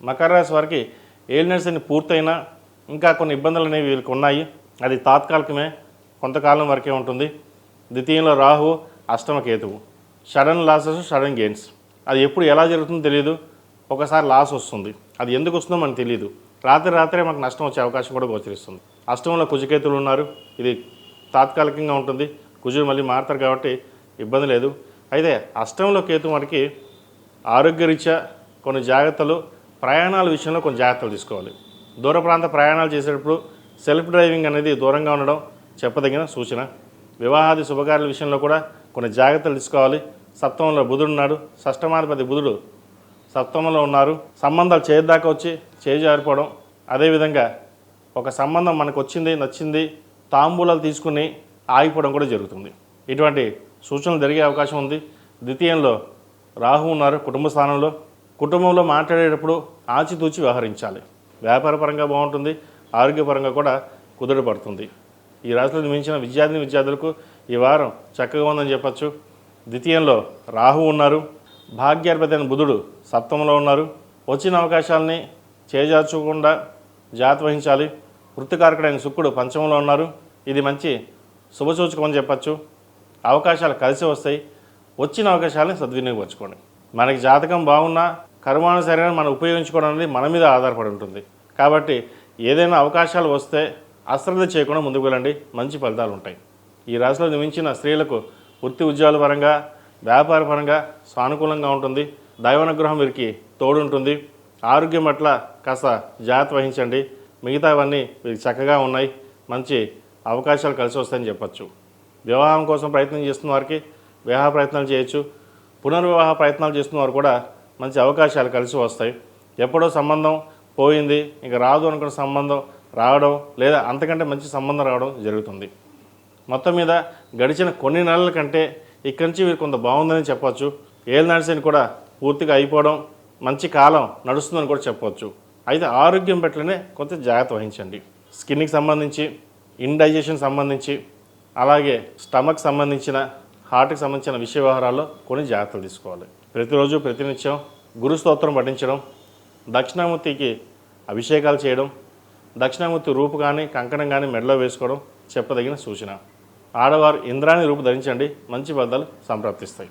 మకర రాశి వారికి ఏలినాటి శని పూర్తయినా ఇంకా కొన్ని ఇబ్బందులు అనేవి వీళ్ళకి ఉన్నాయి. అది తాత్కాలికమే, కొంతకాలం వరకే ఉంటుంది. ద్వితీయంలో రాహు, అష్టమ కేతువు. Sudden losses, sudden gains. అది ఎప్పుడు ఎలా జరుగుతుందో తెలియదు. ఒకసారి లాస్ వస్తుంది, అది ఎందుకు వస్తుందో మనకు తెలియదు. రాత్రే మనకు నష్టం వచ్చే అవకాశం కూడా గోచరిస్తుంది. అష్టమంలో కుజకేతువులు ఉన్నారు, ఇది తాత్కాలికంగా ఉంటుంది. కుజుడు మళ్ళీ మారుతారు కాబట్టి ఇబ్బంది లేదు. అయితే అష్టమంలో కేతు మనకి ఆరోగ్యరీత్యా కొన్ని జాగ్రత్తలు, ప్రయాణాల విషయంలో కొన్ని జాగ్రత్తలు తీసుకోవాలి. దూర ప్రాంత ప్రయాణాలు చేసేటప్పుడు సెల్ఫ్ డ్రైవింగ్ అనేది దూరంగా ఉండడం చెప్పదగిన సూచన. వివాహాది శుభకార్యాల విషయంలో కూడా కొన్ని జాగ్రత్తలు తీసుకోవాలి. సప్తమంలో బుధుడు ఉన్నాడు, షష్టమాధిపతి బుధుడు సప్తమంలో ఉన్నారు. సంబంధాలు చేద్దాకా వచ్చి చేజారిపోవడం, అదేవిధంగా ఒక సంబంధం మనకు వచ్చింది, నచ్చింది, తాంబూలాలు తీసుకుని ఆగిపోవడం కూడా జరుగుతుంది. ఇటువంటి సూచనలు జరిగే అవకాశం ఉంది. ద్వితీయంలో రాహు ఉన్నారు కుటుంబ స్థానంలో. కుటుంబంలో మాట్లాడేటప్పుడు ఆచితూచి వ్యవహరించాలి. వ్యాపారపరంగా బాగుంటుంది, ఆరోగ్యపరంగా కూడా కుదుట పడుతుంది. ఈ రాశిలో మించిన విద్యార్థులకు ఈ వారం చక్కగా ఉందని చెప్పచ్చు. ద్వితీయంలో రాహు ఉన్నారు, భాగ్యాధిపతి అయిన బుధుడు సప్తమంలో ఉన్నారు. వచ్చిన అవకాశాలని చేజార్చకుండా జాగ్రత్త వహించాలి. వృత్తికారకుడైన శుక్రుడు పంచమంలో ఉన్నారు, ఇది మంచి శుభసూచకం అని చెప్పచ్చు. అవకాశాలు కలిసి వస్తాయి, వచ్చిన అవకాశాలని సద్వినియోగపరచుకోండి. మనకి జాతకం బాగున్నా కర్మానుసారంగా మనం ఉపయోగించుకోవడం అనేది మన మీద ఆధారపడి ఉంటుంది. కాబట్టి ఏదైనా అవకాశాలు వస్తే అశ్రద్ధ చేయకుండా ముందుకు వెళ్ళండి, మంచి ఫలితాలు ఉంటాయి. ఈ రాశిలో జన్మించిన స్త్రీలకు వృత్తి ఉద్యోగాల పరంగా, వ్యాపార పరంగా సానుకూలంగా ఉంటుంది. దైవానుగ్రహం వీరికి తోడుంటుంది. ఆరోగ్యం పట్ల కాస్త జాగ్రత్త వహించండి. మిగతావన్నీ వీరికి చక్కగా ఉన్నాయి, మంచి అవకాశాలు కలిసి వస్తాయని చెప్పచ్చు. వివాహం కోసం ప్రయత్నం చేస్తున్న వారికి వివాహ ప్రయత్నాలు చేయొచ్చు. పునర్వివాహ ప్రయత్నాలు చేస్తున్న వారు కూడా మంచి అవకాశాలు కలిసి వస్తాయి. ఎప్పుడో సంబంధం పోయింది, ఇక రాదు అనుకున్న సంబంధం రావడం, లేదా అంతకంటే మంచి సంబంధం రావడం జరుగుతుంది. మొత్తం మీద గడిచిన కొన్ని నెలల కంటే ఇక్కడి నుంచి వీరు కొంత బాగుందని చెప్పవచ్చు. ఏలినాటి శని కూడా పూర్తిగా అయిపోవడం, మంచి కాలం నడుస్తుందని కూడా చెప్పవచ్చు. అయితే ఆరోగ్యం పట్లనే కొంత జాగ్రత్త వహించండి. స్కిన్కి సంబంధించి, ఇండైజెషన్ సంబంధించి, అలాగే స్టమక్ సంబంధించిన, హార్ట్కి సంబంధించిన విషయ వ్యవహారాల్లో కొన్ని జాగ్రత్తలు తీసుకోవాలి. ప్రతిరోజు ప్రతినిత్యం గురు స్తోత్రం పఠించడం, దక్షిణామూర్తికి అభిషేకాలు చేయడం, దక్షిణామూర్తి రూపు కానీ కంకణం కానీ మెడలో వేసుకోవడం చెప్పదగిన సూచన. ఆడవారు ఇంద్రాణి రూపు ధరించండి, మంచి ఫలితాలు సంప్రాప్తిస్తాయి.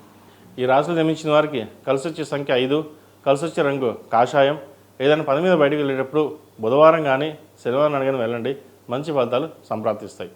ఈ రాశిలో జన్మించిన వారికి కలిసి వచ్చే సంఖ్య 5, కలిసి వచ్చే రంగు కాషాయం. ఏదైనా పని మీద బయటకు వెళ్ళేటప్పుడు బుధవారం కానీ శనివారం కానీ వెళ్ళండి, మంచి ఫలితాలు సంప్రాప్తిస్తాయి.